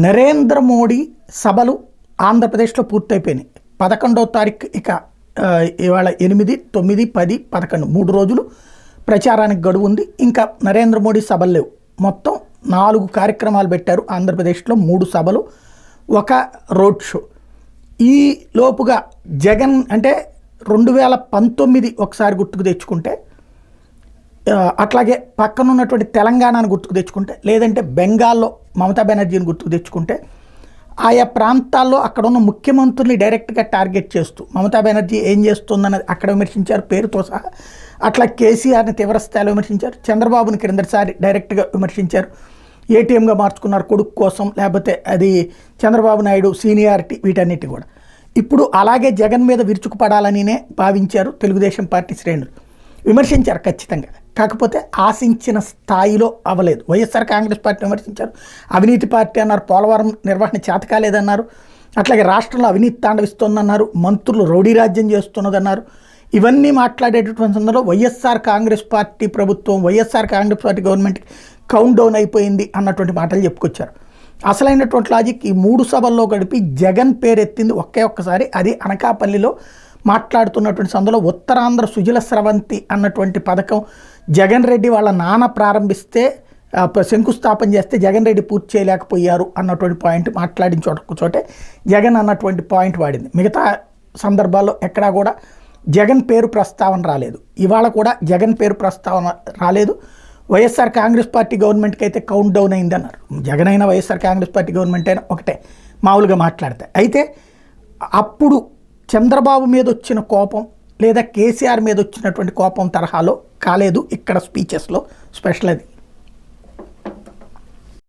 నరేంద్ర మోడీ సభలు ఆంధ్రప్రదేశ్లో పూర్తయిపోయినాయి. 11వ తారీఖు ఇక ఇవాళ 8, 9, 10, 11 3 రోజులు ప్రచారానికి గడువు ఉంది. ఇంకా నరేంద్ర మోడీ సభలు లేవు. మొత్తం 4 కార్యక్రమాలు పెట్టారు ఆంధ్రప్రదేశ్లో. 3 సభలు, 1 రోడ్ షో. ఈ లోపుగా జగన్ అంటే 2019 ఒకసారి గుర్తుకు తెచ్చుకుంటే, అట్లాగే పక్కన ఉన్నటువంటి తెలంగాణను గుర్తుకు తెచ్చుకుంటే, లేదంటే బెంగాల్లో మమతా బెనర్జీని గుర్తుకు తెచ్చుకుంటే, ఆయా ప్రాంతాల్లో అక్కడ ఉన్న ముఖ్యమంత్రుల్ని డైరెక్ట్గా టార్గెట్ చేస్తూ మమతా బెనర్జీ ఏం చేస్తుందన్నది అక్కడ విమర్శించారు పేరుతో సహా. అట్లా కేసీఆర్ని తీవ్రస్థాయిలో విమర్శించారు. చంద్రబాబుని క్రిందటిసారి డైరెక్ట్గా విమర్శించారు. ఏటీఎంగా మార్చుకున్నారు కొడుకు కోసం, లేకపోతే అది చంద్రబాబు నాయుడు సీనియారిటీ, వీటన్నిటి కూడా. ఇప్పుడు అలాగే జగన్ మీద విరుచుకుపడాలనినే భావించారు తెలుగుదేశం పార్టీ శ్రేణులు. విమర్శించారు ఖచ్చితంగా, కాకపోతే ఆశించిన స్థాయిలో అవ్వలేదు. వైఎస్ఆర్ కాంగ్రెస్ పార్టీ విమర్శించారు. అవినీతి పార్టీ అన్నారు, పోలవరం నిర్వహణ చేతకాలేదన్నారు, అట్లాగే రాష్ట్రంలో అవినీతి తాండవిస్తోందన్నారు, మంత్రులు రౌడీ రాజ్యం చేస్తున్నదన్నారు. ఇవన్నీ మాట్లాడేటటువంటి సందర్భంలో వైఎస్ఆర్ కాంగ్రెస్ పార్టీ ప్రభుత్వం, వైఎస్ఆర్ కాంగ్రెస్ పార్టీ గవర్నమెంట్కి కౌంట్ డౌన్ అయిపోయింది అన్నటువంటి మాటలు చెప్పుకొచ్చారు. అసలైనటువంటి లాజిక్ ఈ 3 సభల్లో గడిపి జగన్ పేరెత్తింది ఒక్కసారి. అది అనకాపల్లిలో మాట్లాడుతున్నటువంటి సందులో ఉత్తరాంధ్ర సుజల స్రవంతి అన్నటువంటి పథకం జగన్ రెడ్డి వాళ్ళ నాన్న ప్రారంభిస్తే, శంకుస్థాపన చేస్తే జగన్ రెడ్డి పూర్తి చేయలేకపోయారు అన్నటువంటి పాయింట్ మాట్లాడిన చోటే జగన్ అన్నటువంటి పాయింట్ వాడింది. మిగతా సందర్భాల్లో ఎక్కడా కూడా జగన్ పేరు ప్రస్తావన రాలేదు. ఇవాళ కూడా జగన్ పేరు ప్రస్తావన రాలేదు. వైఎస్ఆర్ కాంగ్రెస్ పార్టీ గవర్నమెంట్కి అయితే కౌంట్ డౌన్ అయింది అన్నారు. జగన్ అయినా వైఎస్ఆర్ కాంగ్రెస్ పార్టీ గవర్నమెంట్ అయినా ఒకటే మామూలుగా మాట్లాడితే. అయితే అప్పుడు చంద్రబాబు మీద వచ్చిన కోపం లేదా కేసీఆర్ మీద వచ్చినటువంటి కోపం తరహాలో కాలేదు ఇక్కడ స్పీచెస్లో స్పెషల్ అది.